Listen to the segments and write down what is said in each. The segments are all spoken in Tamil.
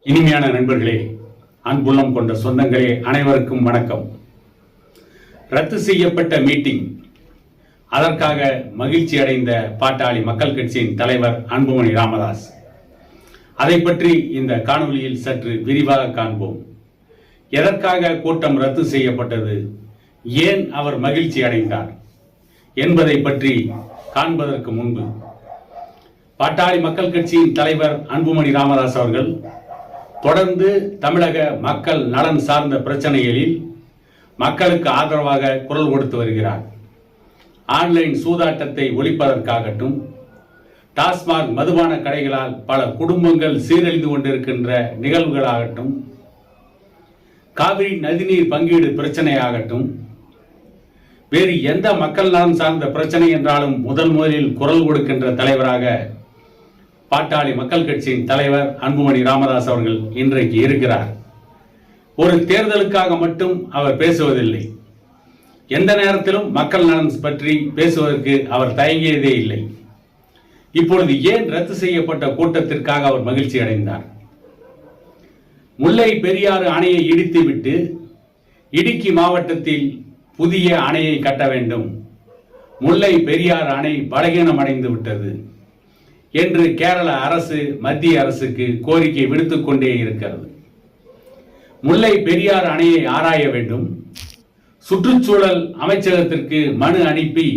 இனிமையான நண்பர்களே, அன்புள்ளம் கொண்ட சொந்தங்களே, அனைவருக்கும் வணக்கம். ரத்து செய்யப்பட்ட மீட்டிங், அதற்காக மகிழ்ச்சி அடைந்த பாட்டாளி மக்கள் கட்சியின் தலைவர் அன்புமணி ராமதாஸ். அதை பற்றி இந்த காணொலியில் சற்று விரிவாக காண்போம். எதற்காக கூட்டம் ரத்து செய்யப்பட்டது, ஏன் அவர் மகிழ்ச்சி அடைந்தார் என்பதை பற்றி காண்பதற்கு முன்பு, பாட்டாளி மக்கள் கட்சியின் தலைவர் அன்புமணி ராமதாஸ் அவர்கள் தொடர்ந்து தமிழக மக்கள் நலன் சார்ந்த பிரச்சனைகளில் மக்களுக்கு ஆதரவாக குரல் கொடுத்து வருகிறார். ஆன்லைன் சூதாட்டத்தை ஒழிப்பதற்காகட்டும், டாஸ்மாக் மதுபான கடைகளால் பல குடும்பங்கள் சீரழிந்து கொண்டிருக்கின்ற நிகழ்வுகளாகட்டும், காவிரி நதிநீர் பங்கீடு பிரச்சனையாகட்டும், வேறு எந்த மக்கள் நலன் சார்ந்த பிரச்சனை என்றாலும் முதலில் குரல் கொடுக்கின்ற தலைவராக பாட்டாளி மக்கள் கட்சியின் தலைவர் அன்புமணி ராமதாஸ் அவர்கள் இன்றைக்கு இருக்கிறார். ஒரு தேர்தலுக்காக மட்டும் அவர் பேசுவதில்லை. எந்த நேரத்திலும் மக்கள் நலன் பற்றி பேசுவதற்கு அவர் தயங்கியதே இல்லை. இப்பொழுது ஏன் ரத்து செய்யப்பட்ட கூட்டத்திற்காக அவர் மகிழ்ச்சி அடைந்தார்? முல்லை பெரியாறு அணையை இடித்துவிட்டு இடுக்கி மாவட்டத்தில் புதிய அணையை கட்ட வேண்டும், முல்லை பெரியாறு அணை பலகீனம் அடைந்து விட்டது என்று கேரள அரசு மத்திய அரசுக்கு கோரிக்கை விடுத்துக் கொண்டே இருக்கிறது. முல்லை பெரியாறு அணையை ஆராய வேண்டும், சுற்றுச்சூழல் அமைச்சகத்திற்கு மனு அனுப்பி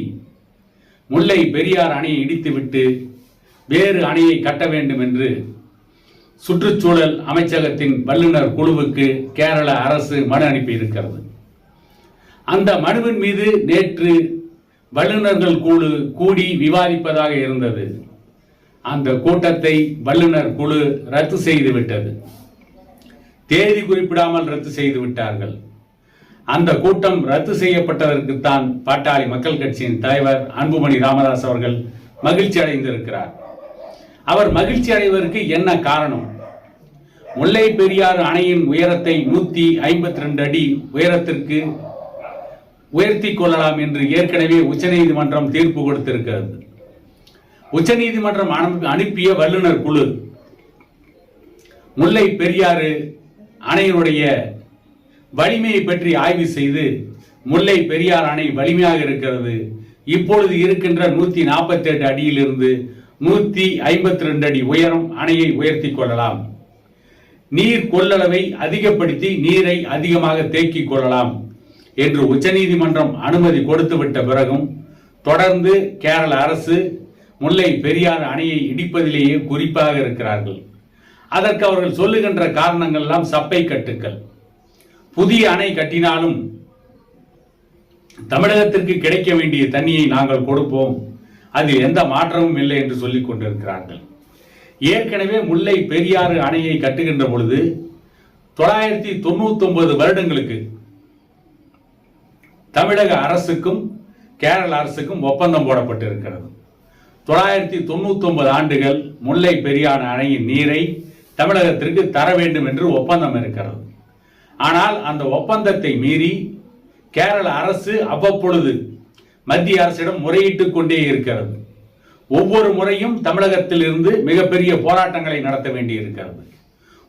முல்லை பெரியாறு அணையை இடித்துவிட்டு வேறு அணையை கட்ட வேண்டும் என்று சுற்றுச்சூழல் அமைச்சகத்தின் வல்லுநர் குழுவுக்கு கேரள அரசு மனு அனுப்பி இருக்கிறது. அந்த மனுவின் மீது நேற்று வல்லுநர்கள் குழு கூடி விவாதிப்பதாக இருந்தது. அந்த கூட்டத்தை வல்லுநர் குழு ரத்து செய்து விட்டது. தேதி குறிப்பிடாமல் ரத்து செய்து விட்டார்கள். அந்த கூட்டம் ரத்து செய்யப்பட்டதற்குத்தான் பாட்டாளி மக்கள் கட்சியின் தலைவர் அன்புமணி ராமதாஸ் அவர்கள் மகிழ்ச்சி அடைந்திருக்கிறார். அவர் மகிழ்ச்சி அடைவதற்கு என்ன காரணம்? முல்லை பெரியாறு அணையின் உயரத்தை 152 அடி உயரத்திற்கு உயர்த்தி கொள்ளலாம் என்று ஏற்கனவே உச்சநீதிமன்றம் தீர்ப்பு கொடுத்திருக்கிறது. உச்சநீதிமன்றம் அனுப்பிய வல்லுநர் குழு முல்லை பெரியாறு அணையினுடைய வலிமையை பற்றி ஆய்வு செய்து, முல்லை பெரியாறு அணை வலிமையாக இருக்கிறது, இப்பொழுது இருக்கின்ற 148 அடியிலிருந்து 152 அடி உயரம் அணையை உயர்த்தி கொள்ளலாம், நீர் கொள்ளளவை அதிகப்படுத்தி நீரை அதிகமாக தேக்கிக் கொள்ளலாம் என்று உச்சநீதிமன்றம் அனுமதி கொடுத்துவிட்ட பிறகும் தொடர்ந்து கேரள அரசு முல்லை பெரியாறு அணையை இடிப்பதிலேயே குறிப்பாக இருக்கிறார்கள். அதற்கு அவர்கள் சொல்லுகின்ற காரணங்கள் எல்லாம் சப்பை கட்டுக்கள். புதிய அணை கட்டினாலும் தமிழகத்திற்கு கிடைக்க வேண்டிய தண்ணியை நாங்கள் கொடுப்போம், அதில் எந்த மாற்றமும் இல்லை என்று சொல்லிக் கொண்டிருக்கிறார்கள். ஏற்கனவே முல்லை பெரியாறு அணையை கட்டுகின்ற பொழுது 999 வருடங்களுக்கு தமிழக அரசுக்கும் கேரள அரசுக்கும் ஒப்பந்தம் போடப்பட்டிருக்கிறது. 999 ஆண்டுகள் முல்லை பெரியாறு அணையின் நீரை தமிழகத்திற்கு தர வேண்டும் என்று ஒப்பந்தம் இருக்கிறது. ஆனால் அந்த ஒப்பந்தத்தை மீறி கேரள அரசு அவ்வப்பொழுது மத்திய அரசிடம் முறையிட்டுக் கொண்டே இருக்கிறது. ஒவ்வொரு முறையும் தமிழகத்தில் இருந்து மிகப்பெரிய போராட்டங்களை நடத்த வேண்டி இருக்கிறது.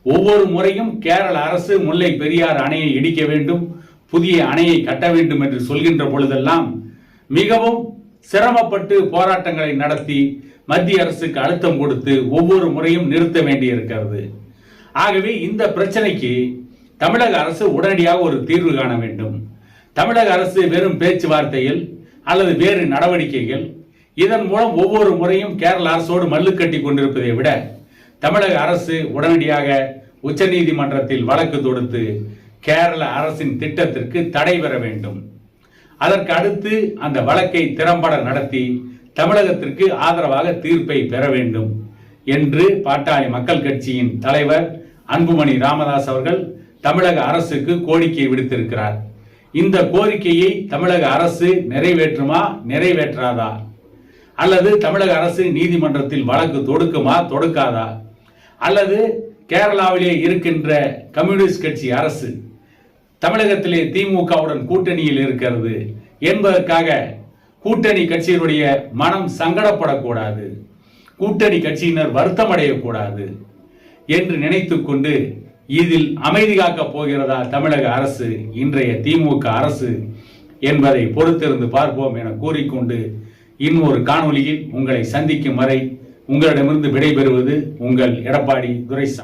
ஒவ்வொரு முறையும் கேரள அரசு முல்லை பெரியாறு அணையை இடிக்க வேண்டும், புதிய அணையை கட்ட வேண்டும் என்று சொல்கின்ற பொழுதெல்லாம் மிகவும் சிரமப்பட்டு போராட்டங்களை நடத்தி மத்திய அரசுக்கு அழுத்தம் கொடுத்து ஒவ்வொரு முறையும் நிறுத்த வேண்டி இருக்கிறது. ஆகவே இந்த பிரச்சனைக்கு தமிழக அரசு உடனடியாக ஒரு தீர்வு காண வேண்டும். தமிழக அரசு வெறும் பேச்சுவார்த்தையில் அல்லது வேறு நடவடிக்கைகள், இதன் மூலம் ஒவ்வொரு முறையும் கேரள அரசோடு மல்லு கட்டி கொண்டிருப்பதை விட தமிழக அரசு உடனடியாக உச்சநீதிமன்றத்தில் வழக்கு தொடுத்து கேரள அரசின் திட்டத்திற்கு தடை பெற வேண்டும். அதற்கு அடுத்து அந்த வழக்கை திறம்பட நடத்தி தமிழகத்திற்கு ஆதரவாக தீர்ப்பை பெற வேண்டும் என்று பாட்டாளி மக்கள் கட்சியின் தலைவர் அன்புமணி ராமதாஸ் அவர்கள் தமிழக அரசுக்கு கோரிக்கை விடுத்திருக்கிறார். இந்த கோரிக்கையை தமிழக அரசு நிறைவேற்றுமா, நிறைவேற்றாதா, அல்லது தமிழக அரசு நீதிமன்றத்தில் வழக்கு தொடுக்குமா, தொடுக்காதா, அல்லது கேரளாவிலே இருக்கின்ற கம்யூனிஸ்ட் கட்சி அரசு தமிழகத்திலே திமுகவுடன் கூட்டணியில் இருக்கிறது என்பதற்காக கூட்டணி கட்சியினுடைய மனம் சங்கடப்படக்கூடாது, கூட்டணி கட்சியினர் வருத்தம் அடையக்கூடாது என்று நினைத்துக் கொண்டு இதில் அமைதி காக்கப் போகிறதா தமிழக அரசு, இன்றைய திமுக அரசு என்பதை பொறுத்திருந்து பார்ப்போம் என கூறிக்கொண்டு இன்னொரு காணொளியில் உங்களை சந்திக்கும் வரை உங்களிடமிருந்து விடைபெறுவது உங்கள் எடப்பாடி துரைசாமி.